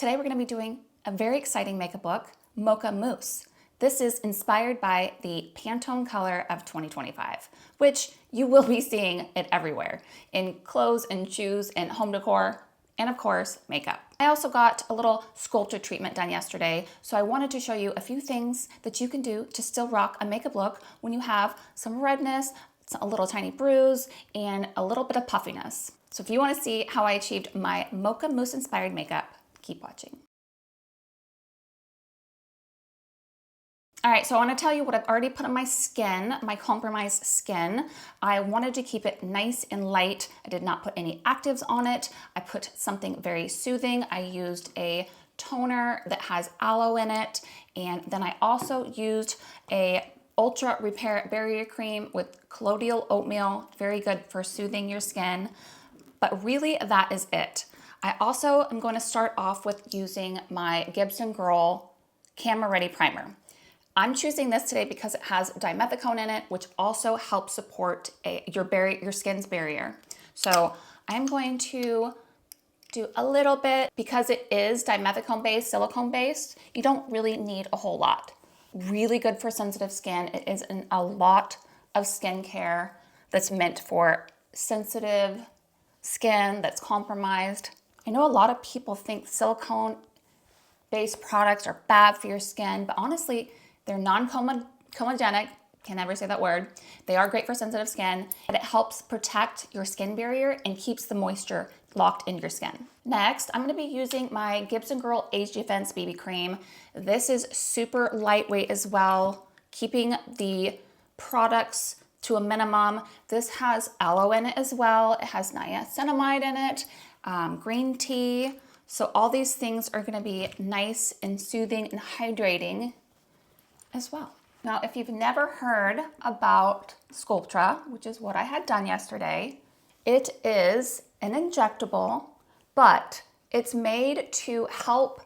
Today we're going to be doing a very exciting makeup look, Mocha Mousse. This is inspired by the Pantone Color of 2025, which you will be seeing it everywhere, in clothes and shoes and home decor, and of course, makeup. I also got a little sculpture treatment done yesterday, so I wanted to show you a few things that you can do to still rock a makeup look when you have some redness, a little tiny bruise, and a little bit of puffiness. So if you want to see how I achieved my Mocha Mousse inspired makeup, keep watching. All right, so I want to tell you what I've already put on my skin, my compromised skin. I wanted to keep it nice and light. I did not put any actives on it. I put something very soothing. I used a toner that has aloe in it, and then I also used a Ultra Repair Barrier Cream with colloidal oatmeal, very good for soothing your skin. But really, that is it. I also am going to start off with using my Gibson Girl Camera Ready Primer. I'm choosing this today because it has dimethicone in it, which also helps support your skin's barrier. So I'm going to do a little bit. Because it is dimethicone based, silicone based, you don't really need a whole lot. Really good for sensitive skin. It is a lot of skincare that's meant for sensitive skin that's compromised. I know a lot of people think silicone based products are bad for your skin, but honestly, they're non-comedogenic, can never say that word. They are great for sensitive skin, and it helps protect your skin barrier and keeps the moisture locked in your skin. Next, I'm gonna be using my Gibson Girl Age Defense BB Cream. This is super lightweight as well, keeping the products to a minimum. This has aloe in it as well. It has niacinamide in it, green tea. So all these things are gonna be nice and soothing and hydrating as well. Now, if you've never heard about Sculptra, which is what I had done yesterday, it is an injectable, but it's made to help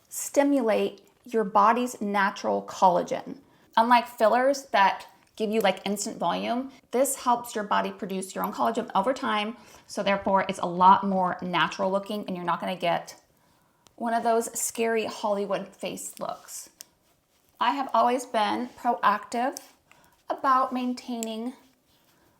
stimulate your body's natural collagen. Unlike fillers that give you like instant volume, this helps your body produce your own collagen over time, so therefore it's a lot more natural looking and you're not gonna get one of those scary Hollywood face looks. I have always been proactive about maintaining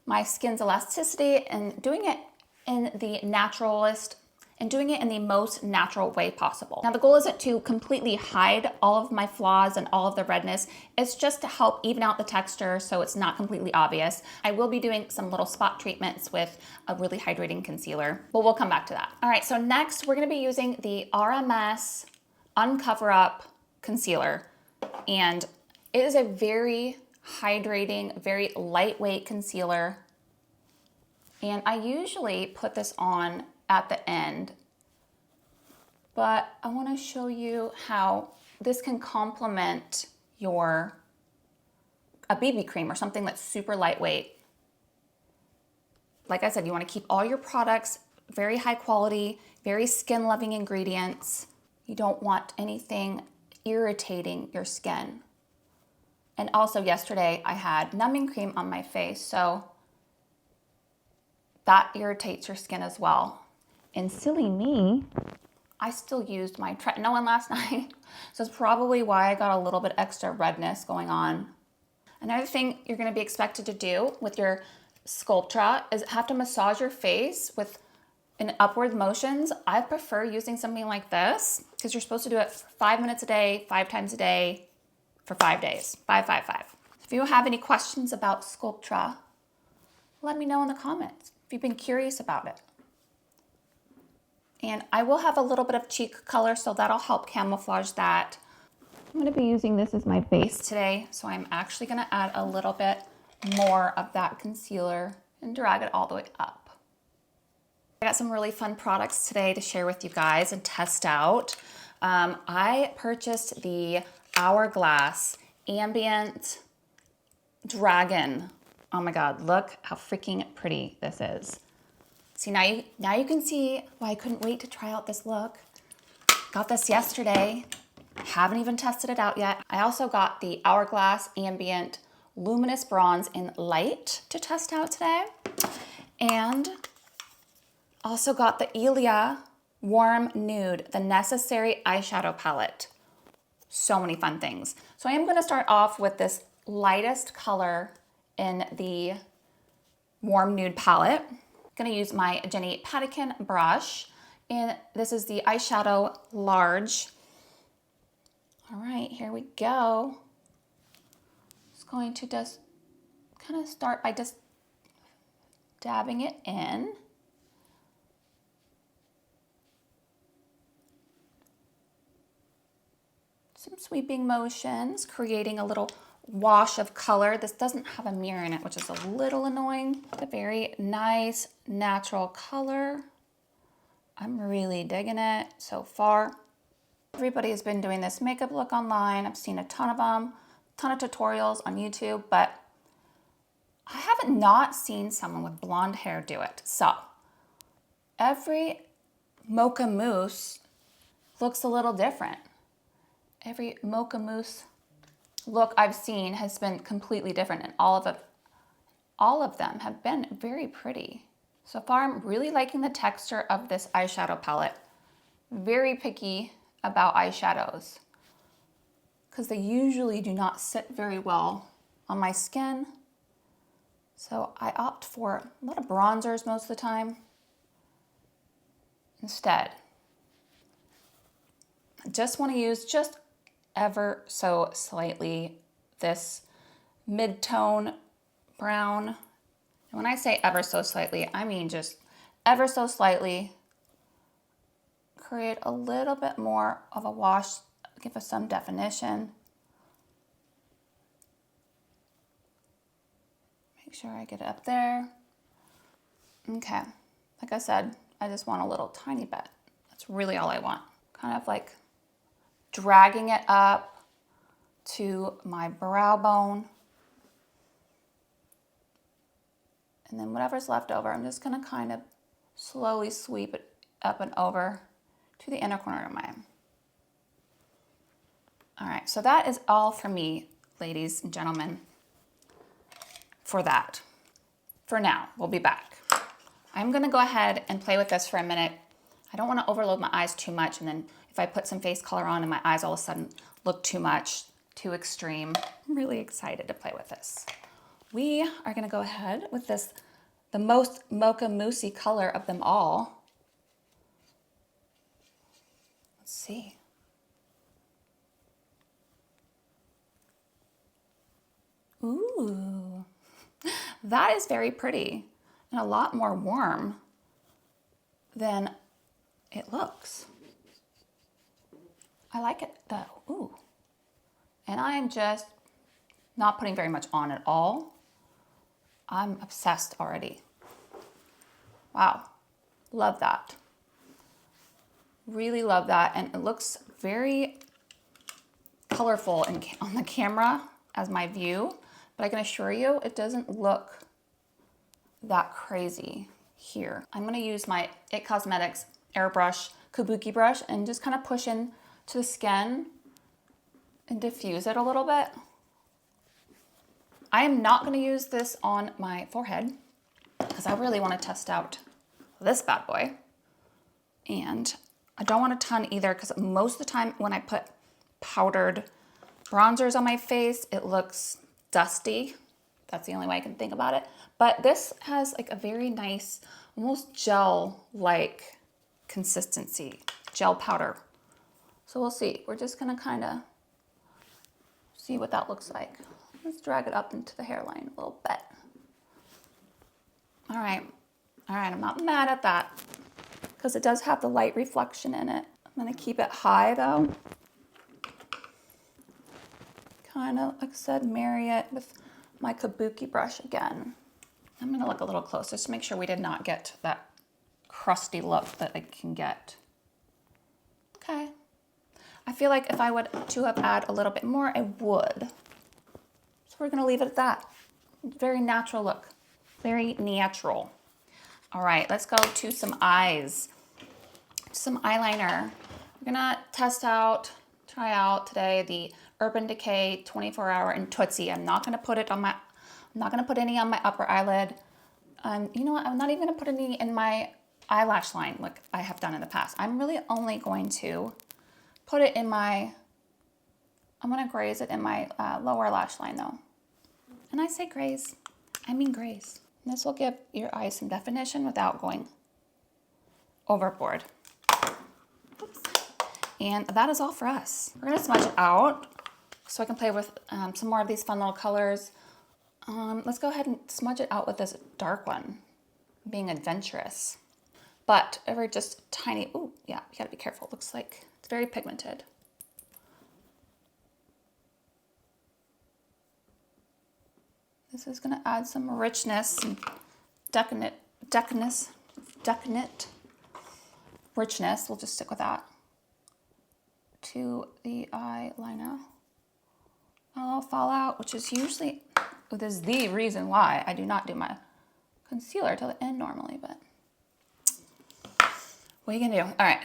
my skin's elasticity and doing it in the naturalist and doing it in the most natural way possible. Now, the goal isn't to completely hide all of my flaws and all of the redness. It's just to help even out the texture so it's not completely obvious. I will be doing some little spot treatments with a really hydrating concealer, but we'll come back to that. All right, so next we're gonna be using the RMS Uncover Up Concealer. And it is a very hydrating, very lightweight concealer. And I usually put this on at the end, but I want to show you how this can complement a BB cream or something that's super lightweight. Like I said, you want to keep all your products very high quality, very skin loving ingredients. You don't want anything irritating your skin. And also yesterday I had numbing cream on my face, so that irritates your skin as well. And silly me, I still used my tretinoin last night, so it's probably why I got a little bit extra redness going on. Another thing you're going to be expected to do with your Sculptra is have to massage your face with in upward motions. I prefer using something like this because you're supposed to do it 5 minutes a day, 5 times a day for 5 days. 5, 5, 5. If you have any questions about Sculptra, let me know in the comments if you've been curious about it. And I will have a little bit of cheek color, so that'll help camouflage that. I'm going to be using this as my base today, so I'm actually going to add a little bit more of that concealer and drag it all the way up. I got some really fun products today to share with you guys and test out. I purchased the Hourglass Ambient Dragon. Oh my God, look how freaking pretty this is. See, now you can see why I couldn't wait to try out this look. Got this yesterday. Haven't even tested it out yet. I also got the Hourglass Ambient Luminous Bronze in Light to test out today. And also got the Ilia Warm Nude, the Necessary Eyeshadow Palette. So many fun things. So I am going to start off with this lightest color in the Warm Nude palette. I'm going to use my Jenny Patakin brush, and this is the eyeshadow large. All right, here we go. Just going to just kind of start by just dabbing it in. Some sweeping motions, creating a little wash of color. This doesn't have a mirror in it, which is a little annoying. It's a very nice, natural color. I'm really digging it so far. Everybody has been doing this makeup look online. I've seen a ton of them, a ton of tutorials on YouTube, but I haven't not seen someone with blonde hair do it. So every Mocha Mousse looks a little different. Every Mocha Mousse look I've seen has been completely different, and all of them have been very pretty. So far, I'm really liking the texture of this eyeshadow palette. Very picky about eyeshadows because they usually do not sit very well on my skin. So I opt for a lot of bronzers most of the time instead. I just want to use just ever so slightly this mid-tone brown. And when I say ever so slightly, I mean just ever so slightly. Create a little bit more of a wash, give us some definition. Make sure I get it up there. Okay, like I said, I just want a little tiny bit. That's really all I want. Kind of like dragging it up to my brow bone. And then whatever's left over, I'm just gonna kind of slowly sweep it up and over to the inner corner of my eye. All right, so that is all for me, ladies and gentlemen, for that. For now, we'll be back. I'm gonna go ahead and play with this for a minute. I don't wanna overload my eyes too much, and then if I put some face color on and my eyes all of a sudden look too much, too extreme. I'm really excited to play with this. We are gonna go ahead with this, the most Mocha Moussey color of them all. Let's see. Ooh, that is very pretty and a lot more warm than it looks. I like it though, ooh. And I am just not putting very much on at all. I'm obsessed already. Wow, love that. Really love that, and it looks very colorful on the camera as my view, but I can assure you it doesn't look that crazy here. I'm gonna use my IT Cosmetics airbrush kabuki brush and just kind of push in to the skin and diffuse it a little bit. I am not going to use this on my forehead because I really want to test out this bad boy. And I don't want a ton either because most of the time when I put powdered bronzers on my face, it looks dusty. That's the only way I can think about it. But this has like a very nice, almost gel-like consistency, gel powder. So we'll see. We're just gonna kind of see what that looks like. Let's drag it up into the hairline a little bit. All right, I'm not mad at that because it does have the light reflection in it. I'm gonna keep it high though. Kind of, like I said, marry it with my kabuki brush again. I'm gonna look a little closer just to make sure we did not get that crusty look that I can get. Okay. I feel like if I would to have add a little bit more, I would. So we're gonna leave it at that. Very natural look, very natural. All right, let's go to some eyes. Some eyeliner. We're gonna try out today the Urban Decay 24-hour in Tootsie. I'm not gonna put any on my upper eyelid. You know what? I'm not even gonna put any in my eyelash line like I have done in the past. I'm really only going to put it in my, I'm gonna graze it in my lower lash line though. And I say graze, I mean graze. And this will give your eyes some definition without going overboard. Oops. And that is all for us. We're gonna smudge it out so I can play with some more of these fun little colors. Let's go ahead and smudge it out with this dark one, being adventurous. But ever just tiny, ooh, yeah, you gotta be careful. It looks like it's very pigmented. This is gonna add some richness, and definite richness. We'll just stick with that to the eyeliner. A little fallout, which is usually, this is the reason why I do not do my concealer till the end normally, but what are you gonna do? All right,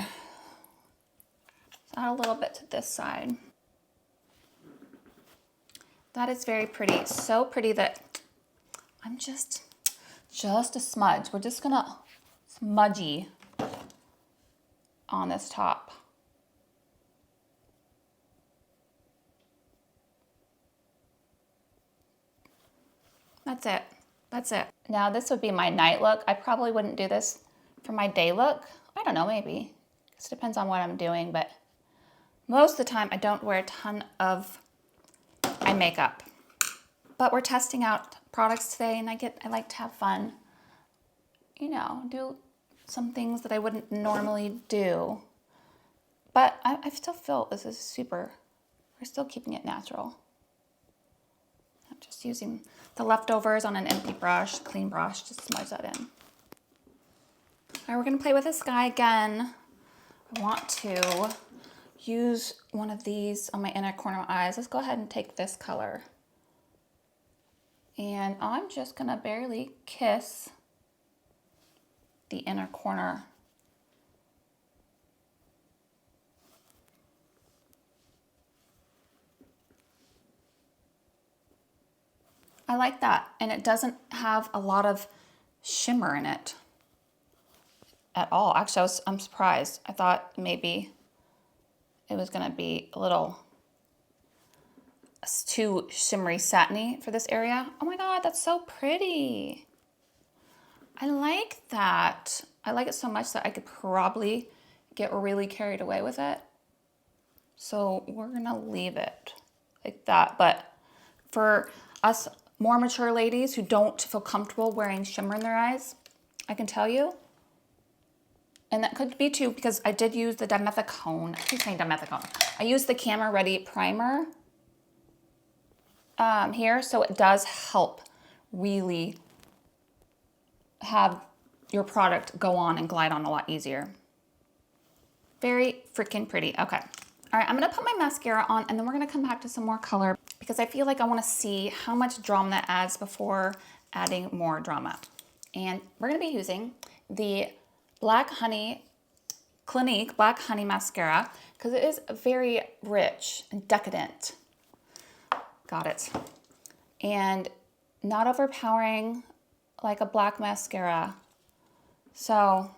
add a little bit to this side. That is very pretty, so pretty that I'm just a smudge. We're just gonna smudgy on this top. That's it. That's it. Now this would be my night look. I probably wouldn't do this for my day look. I don't know, maybe. It depends on what I'm doing, but most of the time I don't wear a ton of eye makeup. But we're testing out products today and I like to have fun. You know, do some things that I wouldn't normally do. But I still feel this is super, we're still keeping it natural. I'm just using the leftovers on an empty brush, clean brush, just smudge that in. All right, we're gonna play with the sky again. I want to use one of these on my inner corner of my eyes. Let's go ahead and take this color. And I'm just gonna barely kiss the inner corner. I like that, and it doesn't have a lot of shimmer in it at all. Actually, I'm surprised. I thought maybe it was gonna be a little too shimmery satiny for this area. Oh my God, that's so pretty. I like that. I like it so much that I could probably get really carried away with it. So we're gonna leave it like that. But for us more mature ladies who don't feel comfortable wearing shimmer in their eyes, I can tell you, and that could be too because I did use the dimethicone. I keep saying dimethicone. I used the Camera Ready primer here, so it does help really have your product go on and glide on a lot easier. Very freaking pretty. Okay. All right, I'm gonna put my mascara on and then we're gonna come back to some more color because I feel like I wanna see how much drama that adds before adding more drama. And we're gonna be using the Black Honey, Clinique Black Honey Mascara because it is very rich and decadent. Got it. And not overpowering like a black mascara. So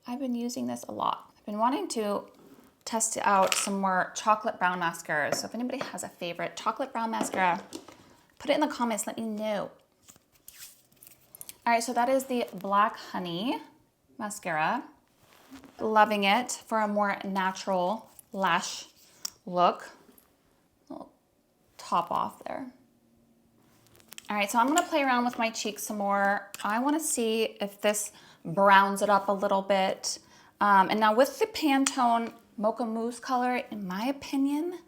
I've been using this a lot. I've been wanting to test out some more chocolate brown mascaras. So if anybody has a favorite chocolate brown mascara, put it in the comments, let me know. All right, so that is the Black Honey mascara. Loving it for a more natural lash look. Little top off there. All right, so I'm gonna play around with my cheeks some more. I wanna see if this browns it up a little bit. And now with the Pantone Mocha Mousse color, in my opinion,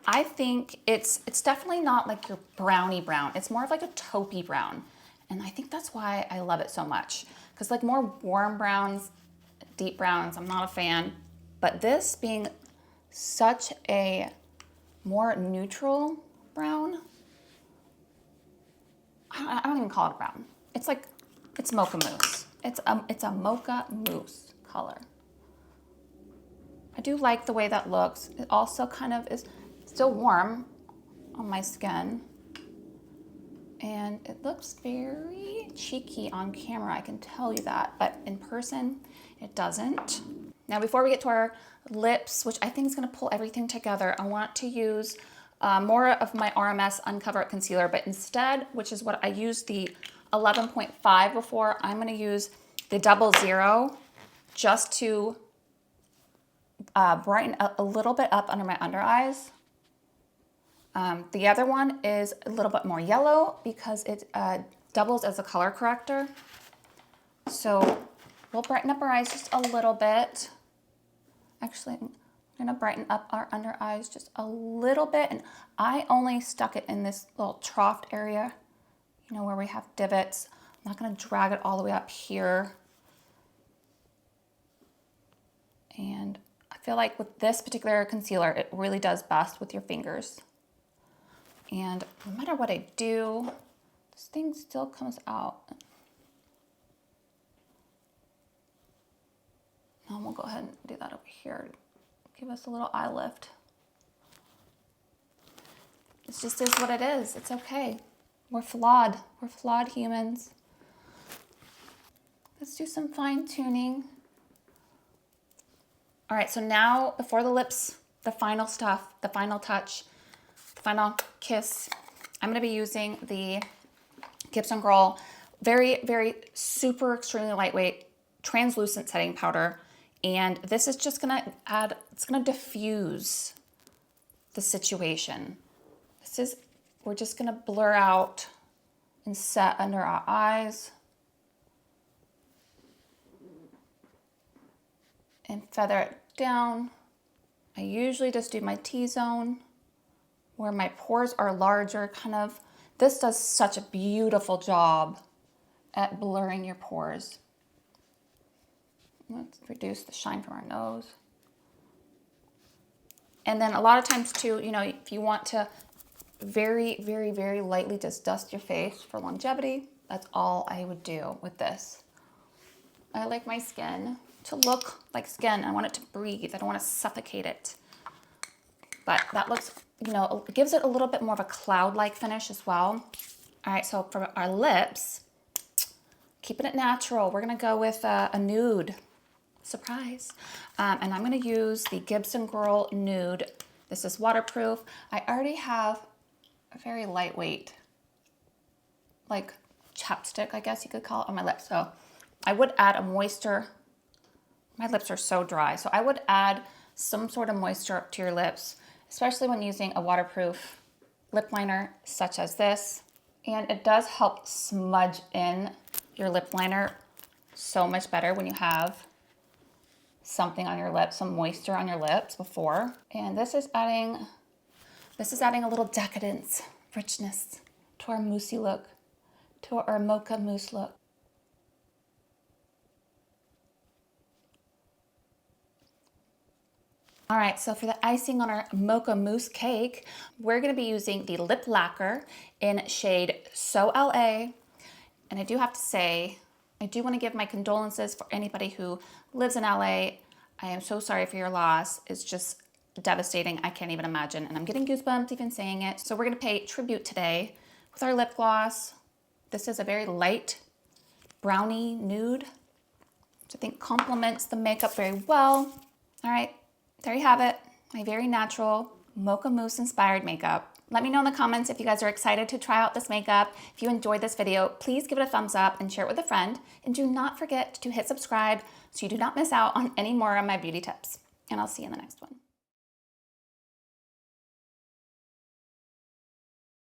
I think it's definitely not like your brownie brown. It's more of like a taupey brown. And I think that's why I love it so much. Because like more warm browns, deep browns, I'm not a fan. But this being such a more neutral brown, I don't even call it brown. It's like, it's mocha mousse. It's a mocha mousse color. I do like the way that looks. It also kind of is still warm on my skin. And it looks very cheeky on camera, I can tell you that, but in person, it doesn't. Now, before we get to our lips, which I think is gonna pull everything together, I want to use more of my RMS Uncover It Concealer, but instead, which is what I used the 11.5 before, I'm gonna use the 00 just to brighten a little bit up under my under eyes. The other one is a little bit more yellow because it doubles as a color corrector. So we'll brighten up our eyes just a little bit. Actually, I'm gonna brighten up our under eyes just a little bit. And I only stuck it in this little trough area, you know, where we have divots. I'm not gonna drag it all the way up here. And I feel like with this particular concealer, it really does best with your fingers. And no matter what I do, this thing still comes out. Now we'll go ahead and do that over here. Give us a little eye lift. It just is what it is. It's okay. We're flawed. We're flawed humans. Let's do some fine tuning. All right, so now before the lips, the final stuff, the final touch, the final kiss, I'm gonna be using the Gibson Girl very, very super extremely lightweight translucent setting powder. And this is just gonna add, it's gonna diffuse the situation. We're just gonna blur out and set under our eyes and feather it down. I usually just do my T-zone where my pores are larger, kind of. This does such a beautiful job at blurring your pores. Let's reduce the shine from our nose. And then a lot of times too, you know, if you want to very, very, very lightly just dust your face for longevity, that's all I would do with this. I like my skin to look like skin. I want it to breathe. I don't want to suffocate it. But that looks, you know, it gives it a little bit more of a cloud-like finish as well. All right, so for our lips, keeping it natural, we're gonna go with a nude. Surprise. And I'm gonna use the Gibson Girl Nude. This is waterproof. I already have a very lightweight, like chapstick, I guess you could call it, on my lips. So I would add a moisture. My lips are so dry. So I would add some sort of moisture to your lips, especially when using a waterproof lip liner such as this. And it does help smudge in your lip liner so much better when you have something on your lips, some moisture on your lips before. And this is adding a little decadence, richness to our moussey look, to our Mocha mousse look. All right, so for the icing on our Mocha mousse cake, we're gonna be using the lip lacquer in shade So LA. And I do have to say, I do want to give my condolences for anybody who lives in LA. I am so sorry for your loss. It's just devastating. I can't even imagine. And I'm getting goosebumps even saying it. So we're going to pay tribute today with our lip gloss. This is a very light brownie nude, which I think complements the makeup very well. All right, there you have it. My very natural Mocha mousse inspired makeup. Let me know in the comments if you guys are excited to try out this makeup. If you enjoyed this video, please give it a thumbs up and share it with a friend. And do not forget to hit subscribe so you do not miss out on any more of my beauty tips. And I'll see you in the next one.